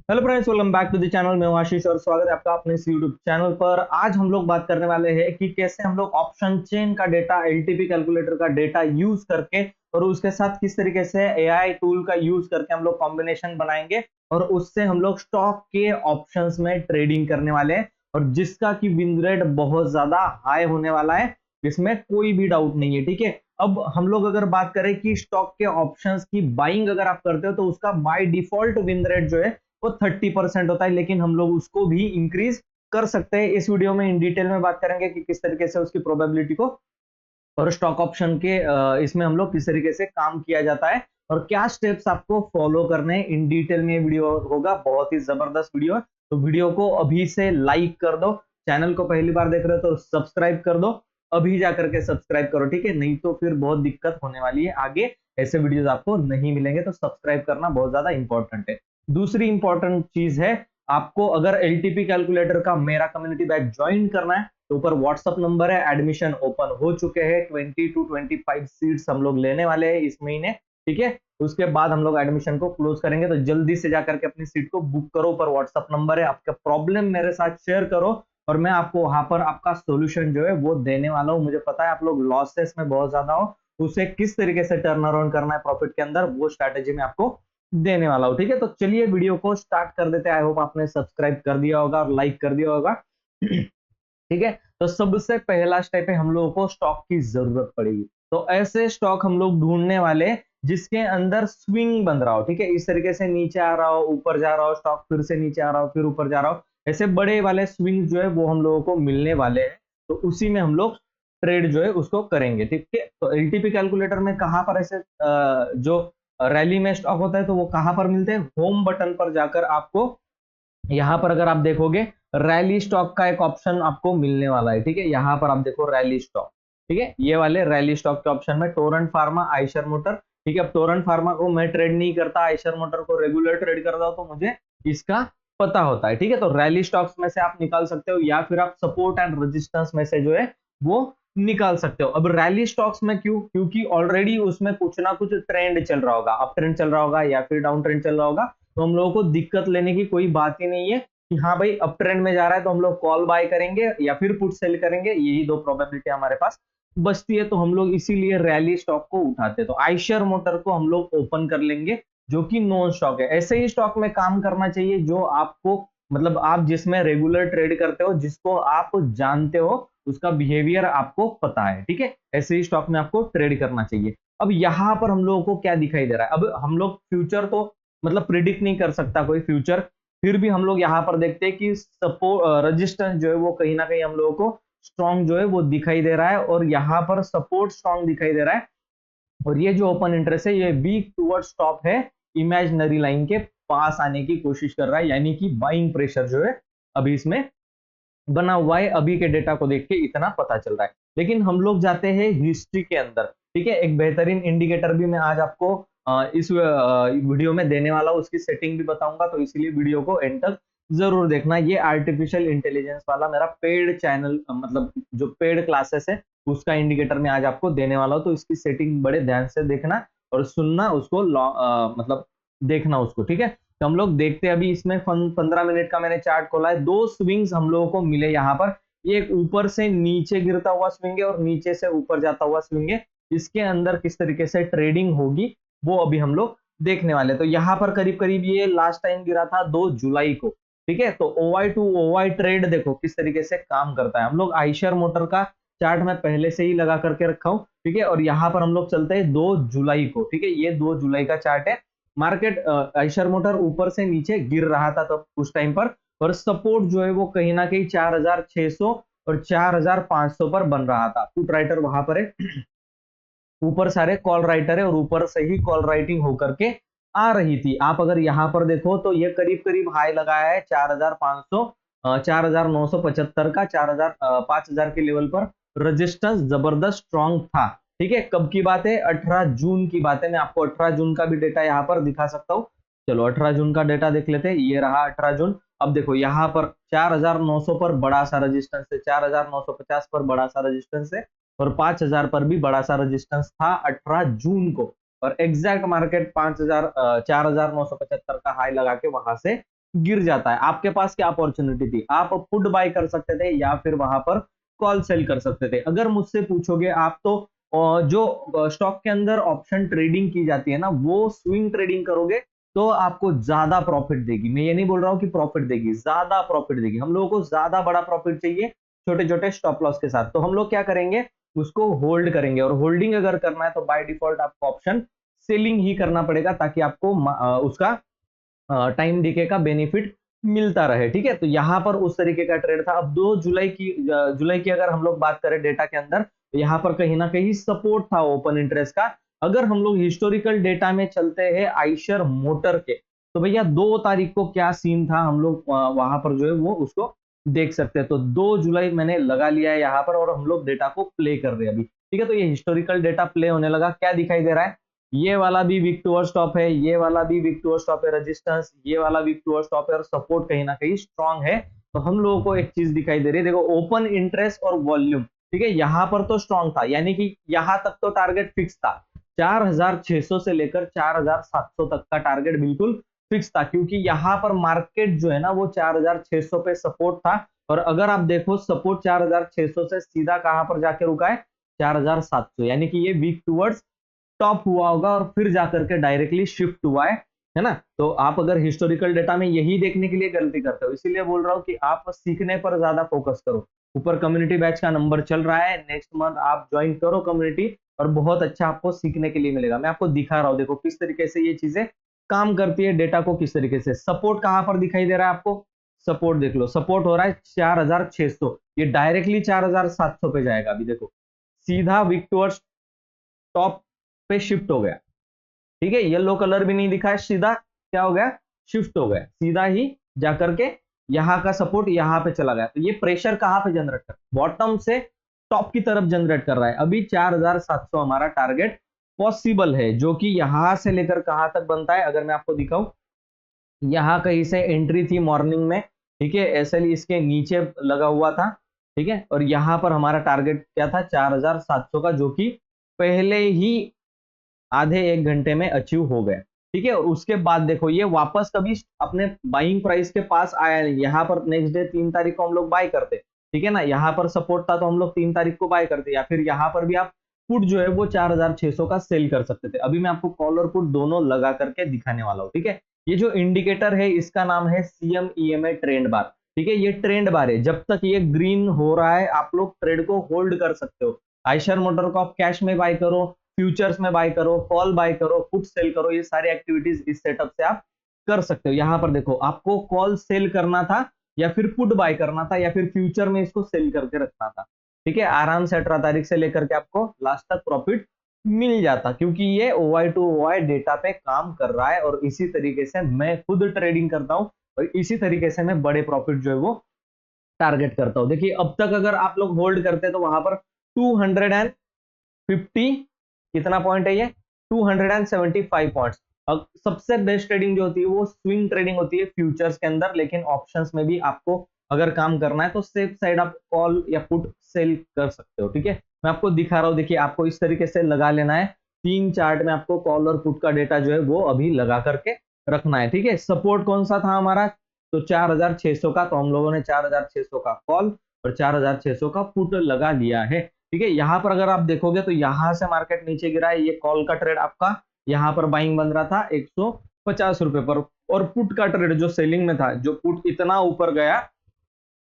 Hello friends, welcome back to the channel. मैं हूं आशीष और स्वागत है आपका अपने इस यूट्यूब चैनल पर। आज हम लोग बात करने वाले हैं कि कैसे हम लोग ऑप्शन चेन का डेटा, एलटीपी कैलकुलेटर का डेटा यूज करके और उसके साथ किस तरीके से एआई टूल का यूज करके हम लोग कॉम्बिनेशन बनाएंगे और उससे हम लोग स्टॉक के ऑप्शंस में ट्रेडिंग करने वाले हैं, और जिसका की विन रेट बहुत ज्यादा हाई होने वाला है, इसमें कोई भी डाउट नहीं है। ठीक है, अब हम लोग अगर बात करें कि स्टॉक के ऑप्शंस की बाइंग अगर आप करते हो तो उसका बाय डिफॉल्ट विन रेट जो है वो 30% होता है, लेकिन हम लोग उसको भी इंक्रीज कर सकते हैं। इस वीडियो में इन डिटेल में बात करेंगे कि किस तरीके से उसकी प्रोबेबिलिटी को और स्टॉक ऑप्शन के इसमें हम लोग किस तरीके से काम किया जाता है और क्या स्टेप्स आपको फॉलो करने हैं। इन डिटेल में ये वीडियो होगा, बहुत ही जबरदस्त वीडियो है। तो वीडियो को अभी से लाइक कर दो, चैनल को पहली बार देख रहे हो तो सब्सक्राइब कर दो, अभी जाकर के सब्सक्राइब करो। ठीक है, नहीं तो फिर बहुत दिक्कत होने वाली है, आगे ऐसे वीडियोस आपको नहीं मिलेंगे। तो सब्सक्राइब करना बहुत ज्यादा इंपॉर्टेंट है। दूसरी इंपॉर्टेंट चीज है, आपको अगर एलटीपी कैलकुलेटर का मेरा कम्युनिटी बैच ज्वाइन करना है तो ऊपर व्हाट्सअप नंबर है, एडमिशन ओपन हो चुके हैं। 20 to 25 सीट्स हम लोग लेने वाले हैं इस महीने। ठीक है, उसके बाद हम लोग एडमिशन को क्लोज करेंगे, तो जल्दी से जाकर के अपनी सीट को बुक करो। ऊपर व्हाट्सअप नंबर है, आपका प्रॉब्लम मेरे साथ शेयर करो और मैं आपको वहां पर आपका सोल्यूशन जो है वो देने वाला हूँ। मुझे पता है आप लोग लॉसेस में बहुत ज्यादा हो, उसे किस तरीके से टर्न अराउंड करना है प्रॉफिट के अंदर, वो स्ट्रैटेजी में आपको देने वाला हूँ। ठीक है, तो चलिए वीडियो को स्टार्ट कर देते हैं। आई होप आपने सब्सक्राइब कर दिया होगा और लाइक कर दिया होगा। ठीक है, तो सबसे पहला स्टेप है, हम लोगों को स्टॉक की जरूरत पड़ेगी। तो ऐसे स्टॉक हम लोग ढूंढने वाले जिसके अंदर स्विंग बन रहा हो। ठीक है, इस तरीके से नीचे आ रहा हो, ऊपर जा रहा हो, स्टॉक फिर से नीचे आ रहा हो, फिर ऊपर जा रहा हो, ऐसे बड़े वाले स्विंग जो है वो हम लोगों को मिलने वाले हैं। तो उसी में हम लोग ट्रेड जो है उसको करेंगे। ठीक है, तो एलटीपी कैलकुलेटर में कहां पर ऐसे जो रैली में स्टॉक होता है तो वो कहां पर मिलते हैं, होम बटन पर जाकर आपको यहां पर अगर आप देखोगे रैली स्टॉक का एक ऑप्शन आपको मिलने वाला है। ठीक है, यहां पर आप देखो रैली स्टॉक। ठीक है, ये वाले रैली स्टॉक के ऑप्शन में टोरेंट फार्मा, आइशर मोटर। ठीक है, अब टोरेंट फार्मा को मैं ट्रेड नहीं करता, आइशर मोटर को रेगुलर ट्रेड करता हूं, तो मुझे इसका पता होता है। ठीक है, तो रैली स्टॉक्स में से आप निकाल सकते हो या फिर आप सपोर्ट एंड रेजिस्टेंस में से जो है वो निकाल सकते हो। अब रैली स्टॉक्स में क्यों? क्योंकि ऑलरेडी उसमें कुछ ना कुछ ट्रेंड चल रहा होगा, अप ट्रेंड चल रहा होगा या फिर डाउन ट्रेंड चल रहा होगा। तो हम लोगों को दिक्कत लेने की कोई बात ही नहीं है कि हाँ भाई अप ट्रेंड में जा रहा है तो हम लोग कॉल बाय करेंगे या फिर पुट सेल करेंगे, यही दो प्रोबेबिलिटी हमारे पास बचती है। तो हम लोग इसीलिए रैली स्टॉक को उठाते हैं। तो आइशर मोटर को हम लोग ओपन कर लेंगे, जो कि नॉन स्टॉक है। ऐसे ही स्टॉक में काम करना चाहिए जो आपको, मतलब आप जिसमें रेगुलर ट्रेड करते हो, जिसको आप जानते हो, उसका बिहेवियर आपको पता है। ठीक है, ऐसे ही स्टॉक में आपको ट्रेड करना चाहिए। अब यहां पर हम लोगों को क्या दिखाई दे रहा है, अब हम लोग फ्यूचर तो मतलब प्रिडिक्ट नहीं कर सकता कोई फ्यूचर, फिर भी हम लोग यहाँ पर देखते हैं कि सपोर्ट रजिस्टेंस जो है वो कहीं ना कहीं हम लोगों को स्ट्रॉन्ग जो है वो दिखाई दे रहा है, और यहाँ पर सपोर्ट स्ट्रॉन्ग दिखाई दे रहा है। और ये जो ओपन इंटरेस्ट है ये वीक टूवर्ड स्टॉप है, इमेजिनरी लाइन के पास आने की कोशिश कर रहा है, यानी कि बाइंग प्रेशर जो है अभी इसमें बना हुआ है। अभी के डेटा को देख के इतना पता चल रहा है। लेकिन हम लोग जाते हैं हिस्ट्री के अंदर। ठीक है, एक बेहतरीन इंडिकेटर भी मैं आज आपको इस वीडियो में देने वाला हूँ, उसकी सेटिंग भी बताऊंगा, तो इसीलिए वीडियो को एंड तक जरूर देखना। ये आर्टिफिशियल इंटेलिजेंस वाला मेरा पेड चैनल, मतलब जो पेड क्लासेस है उसका इंडिकेटर मैं आज आपको देने वाला हूँ। तो इसकी सेटिंग बड़े ध्यान से देखना और सुनना उसको, मतलब देखना उसको। ठीक है, तो हम लोग देखते हैं अभी इसमें 15 मिनट का मैंने चार्ट खोला है। दो स्विंग्स हम लोगों को मिले यहाँ पर, एक ऊपर से नीचे गिरता हुआ स्विंग है और नीचे से ऊपर जाता हुआ स्विंग है। इसके अंदर किस तरीके से ट्रेडिंग होगी वो अभी हम लोग देखने वाले। तो यहाँ पर करीब करीब ये लास्ट टाइम गिरा था 2 जुलाई को। ठीक है, तो ओवाई टू ओवाई ट्रेड देखो किस तरीके से काम करता है। हम लोग आइशर मोटर का चार्ट में पहले से ही लगा करके रखा हूं। ठीक है, और यहाँ पर हम लोग चलते हैं 2 जुलाई को। ठीक है, ये 2 जुलाई का चार्ट है। मार्केट आइशर मोटर ऊपर से नीचे गिर रहा था तब उस टाइम पर, और सपोर्ट जो है वो कहीं ना कहीं 4600 और 4500 पर बन रहा था। पुट राइटर वहां पर है, ऊपर सारे कॉल राइटर है और ऊपर से ही कॉल राइटिंग होकर के आ रही थी। आप अगर यहाँ पर देखो तो ये करीब करीब हाई लगाया है 4500, 4975 का, 5000 के लेवल पर रजिस्टेंस जबरदस्त स्ट्रॉन्ग था। ठीक है, कब की बात है, 18 जून की बात है। मैं आपको 18 जून का भी डेटा यहाँ पर दिखा सकता हूँ। चलो 18 जून का डेटा देख लेते हैं, ये रहा 18 जून। अब देखो यहाँ पर 4900 पर बड़ा सा रेजिस्टेंस है, 4950 पर बड़ा सा रेजिस्टेंस है, और 5000 पर भी बड़ा सा रेजिस्टेंस था 18 जून को। और एग्जैक्ट मार्केट 5000 4975 का हाई लगा के वहां से गिर जाता है, आपके पास क्या अपॉर्चुनिटी थी, आप पुट बाय कर सकते थे या फिर वहां पर कॉल सेल कर सकते थे। अगर मुझसे पूछोगे आप तो जो स्टॉक के अंदर ऑप्शन ट्रेडिंग की जाती है ना, वो स्विंग ट्रेडिंग करोगे तो आपको ज्यादा प्रॉफिट देगी। मैं ये नहीं बोल रहा हूँ कि प्रॉफिट देगी, ज्यादा प्रॉफिट देगी। हम लोगों को ज्यादा बड़ा प्रॉफिट चाहिए छोटे छोटे स्टॉप लॉस के साथ, तो हम लोग क्या करेंगे, उसको होल्ड करेंगे। और होल्डिंग अगर करना है तो बाय डिफॉल्ट आपको ऑप्शन सेलिंग ही करना पड़ेगा, ताकि आपको उसका टाइम डीके का बेनिफिट मिलता रहे। ठीक है, तो यहां पर उस तरीके का ट्रेड था। अब 2 जुलाई की अगर हम लोग बात करें डेटा के अंदर, तो यहाँ पर कहीं ना कहीं सपोर्ट था ओपन इंटरेस्ट का। अगर हम लोग हिस्टोरिकल डेटा में चलते हैं आइशर मोटर के, तो भैया 2 तारीख को क्या सीन था, हम लोग वहां पर जो है वो उसको देख सकते हैं। तो 2 जुलाई मैंने लगा लिया है यहाँ पर, और हम लोग डेटा को प्ले कर रहे हैं अभी। ठीक है, तो ये हिस्टोरिकल डेटा प्ले होने लगा। क्या दिखाई दे रहा है, ये वाला भी वीक टू आवर स्टॉप है, ये वाला भी वीक टू आवर स्टॉप है, रेजिस्टेंस, ये वाला वीक टू आवर स्टॉप है, और सपोर्ट कहीं ना कहीं स्ट्रांग है। तो हम लोगों को एक चीज दिखाई दे रही है, देखो ओपन इंटरेस्ट और वॉल्यूम। ठीक है, यहां पर तो स्ट्रांग था, यानी कि यहां तक तो टारगेट फिक्स था। 4600 से लेकर 4700 तक का टारगेट बिल्कुल फिक्स था, क्योंकि यहां पर मार्केट जो है ना वो 4600 पे सपोर्ट था। और अगर आप देखो सपोर्ट 4600 से सीधा कहां पर जाके रुका है, 4700, यानी कि ये वीक टूवर्ड्स टॉप हुआ होगा और फिर जाकर के डायरेक्टली शिफ्ट हुआ है ना। तो आप अगर हिस्टोरिकल डेटा में यही देखने के लिए गलती करते हो, इसीलिए बोल रहा हूँ कि आप सीखने पर ज्यादा फोकस करो। ऊपर कम्युनिटी बैच का नंबर चल रहा है, नेक्स्ट मंथ आप ज्वाइन करो कम्युनिटी, और बहुत अच्छा आपको सीखने के लिए मिलेगा। मैं आपको दिखा रहा हूँ, देखो किस तरीके से ये चीजें काम करती है, डेटा को किस तरीके से। सपोर्ट कहां पर दिखाई दे रहा है आपको, सपोर्ट देख लो, सपोर्ट हो रहा है 4600, ये डायरेक्टली 4700 पे जाएगा। अभी देखो सीधा वीक टूवर्ड्स टॉप पे शिफ्ट हो गया। ठीक है, येलो कलर भी नहीं दिखा है, सीधा क्या हो गया, शिफ्ट हो गया, सीधा ही जाकर के यहाँ का सपोर्ट यहाँ पे चला गया। तो ये प्रेशर कहाँ पे जनरेट कर, बॉटम से टॉप की तरफ जनरेट कर रहा है। अभी 4700 हमारा टारगेट पॉसिबल है, जो कि यहां से लेकर कहां तक बनता है, अगर मैं आपको दिखाऊं, यहाँ कहीं से एंट्री थी मॉर्निंग में। ठीक है, एसएल इसके नीचे लगा हुआ था। ठीक है, और यहाँ पर हमारा टारगेट क्या था, 4700 का, जो कि पहले ही आधे 1 घंटे में अचीव हो गए। ठीक है, और उसके बाद देखो ये वापस कभी अपने बाइंग प्राइस के पास आया नहीं। यहाँ पर नेक्स्ट डे 3 तारीख को हम लोग बाय करते, ठीक है ना, यहाँ पर सपोर्ट था तो हम लोग 3 तारीख को बाय करते, या फिर यहाँ पर भी आप पुट जो है वो 4600 का सेल कर सकते थे। अभी मैं आपको कॉल और पुट दोनों लगा करके दिखाने वाला हूँ। ठीक है, ये जो इंडिकेटर है इसका नाम है CMEMA ट्रेंड बार। ठीक है, ये ट्रेंड बार है, जब तक ये ग्रीन हो रहा है आप लोग ट्रेड को होल्ड कर सकते हो। आइशर मोटर को आप कैश में बाय करो, फ्यूचर्स में बाय करो, कॉल बाय करो, पुट सेल करो, ये सारी एक्टिविटीज इस सेटअप से आप कर सकते हो। यहाँ पर देखो आपको कॉल सेल करना था, या फिर पुट बाय करना था, या फिर फ्यूचर में इसको सेल करके रखना था। ठीक है, आराम से 18 तारीख से लेकर के आपको लास्ट तक प्रॉफिट मिल जाता, क्योंकि ये OI टू OI डेटा पे काम कर रहा है। और इसी तरीके से मैं खुद ट्रेडिंग करता हूँ, और इसी तरीके से मैं बड़े प्रॉफिट जो है वो टारगेट करता हूँ। देखिए अब तक अगर आप लोग होल्ड करते हैं तो वहां पर 250 कितना पॉइंट है, ये 275 पॉइंट्स। अब सबसे बेस्ट ट्रेडिंग जो होती है वो स्विंग ट्रेडिंग होती है फ्यूचर्स के अंदर, लेकिन ऑप्शंस में भी आपको अगर काम करना है तो सेफ साइड आप कॉल या पुट सेल कर सकते हो। ठीक है, मैं आपको दिखा रहा हूँ, देखिए आपको इस तरीके से लगा लेना है। 3 चार्ट में आपको कॉल और पुट का डेटा जो है वो अभी लगा करके रखना है। ठीक है, सपोर्ट कौन सा था हमारा, तो 4600 का, तो हम लोगों ने 4600 का कॉल और 4600 का पुट लगा लिया है। ठीक है, यहाँ पर अगर आप देखोगे तो यहाँ से मार्केट नीचे गिरा है, ये कॉल का ट्रेड आपका यहाँ पर बाइंग बन रहा था 150 रुपए पर, और पुट का ट्रेड जो सेलिंग में था, जो पुट इतना ऊपर गया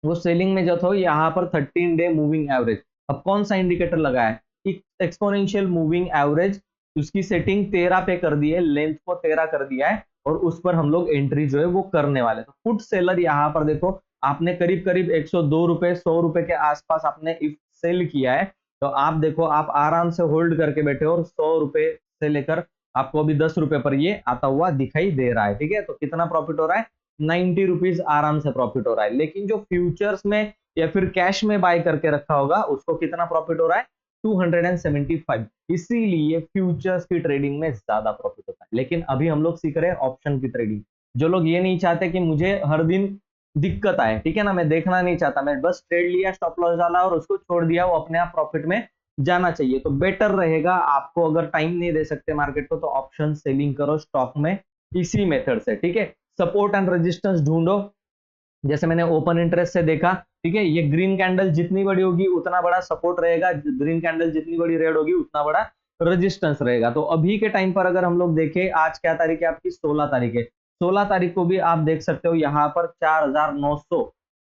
वो सेलिंग में जो था यहाँ पर 13 डे मूविंग एवरेज। अब कौन सा इंडिकेटर लगा है, एक्सपोनेंशियल मूविंग एवरेज, उसकी सेटिंग 13 पे कर दी है, लेंथ को 13 कर दिया है, और उस पर हम लोग एंट्री जो है वो करने वाले। तो पुट सेलर यहाँ पर देखो आपने करीब करीब 102 रुपए 100 रुपए के आसपास आपने इफ सेल किया है, तो आप देखो आप आराम से होल्ड करके बैठे हो, और 100 रुपए से लेकर आपको अभी 10 रुपए पर ये आता हुआ दिखाई दे रहा है। ठीक है, तो कितना प्रॉफिट हो रहा है, 90 रुपीज आराम से प्रॉफिट हो रहा है। लेकिन जो फ्यूचर्स में या फिर कैश में बाय करके रखा होगा उसको कितना प्रॉफिट हो रहा है, 275। इसीलिए फ्यूचर्स की ट्रेडिंग में ज्यादा प्रॉफिट होता है। लेकिन अभी हम लोग सीख रहे हैं ऑप्शन की ट्रेडिंग। जो लोग ये नहीं चाहते कि मुझे हर दिन दिक्कत आए, ठीक है ना, मैं देखना नहीं चाहता, मैं बस ट्रेड लिया, स्टॉप लॉस डाला और उसको छोड़ दिया, वो अपने आप प्रॉफिट में जाना चाहिए, तो बेटर रहेगा। आपको अगर टाइम नहीं दे सकते मार्केट को तो ऑप्शन सेलिंग करो स्टॉक में इसी मेथड से। ठीक है, सपोर्ट एंड रेजिस्टेंस ढूंढो। जैसे मैंने ओपन इंटरेस्ट से देखा, ठीक है, ये ग्रीन कैंडल जितनी बड़ी होगी उतना बड़ा सपोर्ट रहेगा, ग्रीन कैंडल जितनी बड़ी रेड होगी उतना बड़ा रेजिस्टेंस रहेगा। तो अभी के टाइम पर अगर हम लोग देखें, आज क्या तारीख है आपकी, 16 तारीख है, 16 तारीख को भी आप देख सकते हो यहाँ पर 4900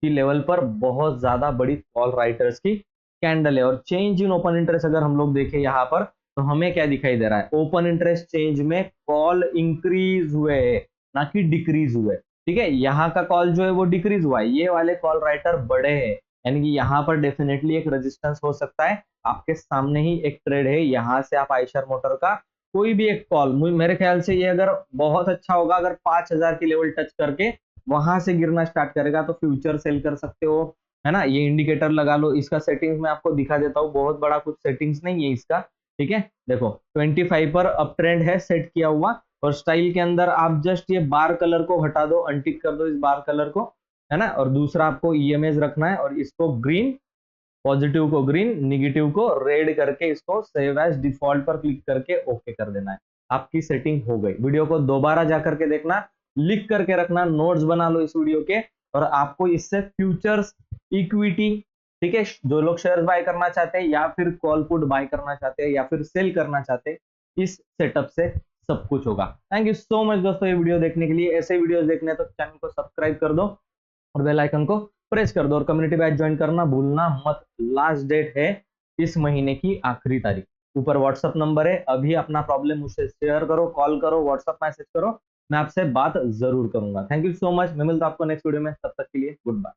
की लेवल पर बहुत ज्यादा बड़ी कॉल राइटर्स की कैंडल है। और चेंज इन ओपन इंटरेस्ट अगर हम लोग देखें यहाँ पर, तो हमें क्या दिखाई दे रहा है, ओपन इंटरेस्ट चेंज में कॉल इंक्रीज हुए है, ना कि डिक्रीज हुए। ठीक है, यहाँ का कॉल जो है वो डिक्रीज हुआ है, ये वाले कॉल राइटर बड़े हैं, यानी कि यहाँ पर डेफिनेटली एक रेजिस्टेंस हो सकता है। आपके सामने ही एक ट्रेड है, यहाँ से आप आयशर मोटर का कोई भी एक कॉल, मेरे ख्याल से ये अगर बहुत अच्छा होगा, अगर 5000 की लेवल टच करके वहां से गिरना स्टार्ट करेगा तो फ्यूचर सेल कर सकते हो, है ना। ये इंडिकेटर लगा लो, इसका सेटिंग्स मैं आपको दिखा देता हूँ, बहुत बड़ा कुछ सेटिंग्स नहीं है इसका, ठीक है। देखो 25 पर अप ट्रेंड है सेट किया हुआ, और स्टाइल के अंदर आप जस्ट ये बार कलर को हटा दो, अनटिक कर दो इस बार कलर को, है ना। और दूसरा आपको ईएमएस रखना है, और इसको ग्रीन, पॉजिटिव को ग्रीन, निगेटिव को रेड करके इसको सेव एज डिफॉल्ट पर क्लिक करके ओके कर देना है। आपकी सेटिंग हो गई। वीडियो को दोबारा जाकर के देखना, लिख करके रखना, नोट्स बना लो इस वीडियो के, और आपको इससे फ्यूचर्स, इक्विटी, ठीक है, जो लोग शेयर्स बाय करना चाहते हैं या फिर कॉल पुट बाय करना चाहते हैं या फिर सेल करना चाहते हैं, इस सेटअप से सब कुछ होगा। थैंक यू सो मच दोस्तों ये वीडियो देखने के लिए। ऐसे वीडियोस देखने तो चैनल को सब्सक्राइब कर दो और बेल आइकन को प्रेस कर दो, और कम्युनिटी बैच ज्वाइन करना भूलना मत। लास्ट डेट है इस महीने की आखिरी तारीख। ऊपर व्हाट्सअप नंबर है, अभी अपना प्रॉब्लम मुझसे शेयर करो, कॉल करो, व्हाट्सअप मैसेज करो, मैं आपसे बात जरूर करूंगा। थैंक यू सो मच, मैं मिलता हूं आपको नेक्स्ट वीडियो में, तब तक के लिए गुड बाय।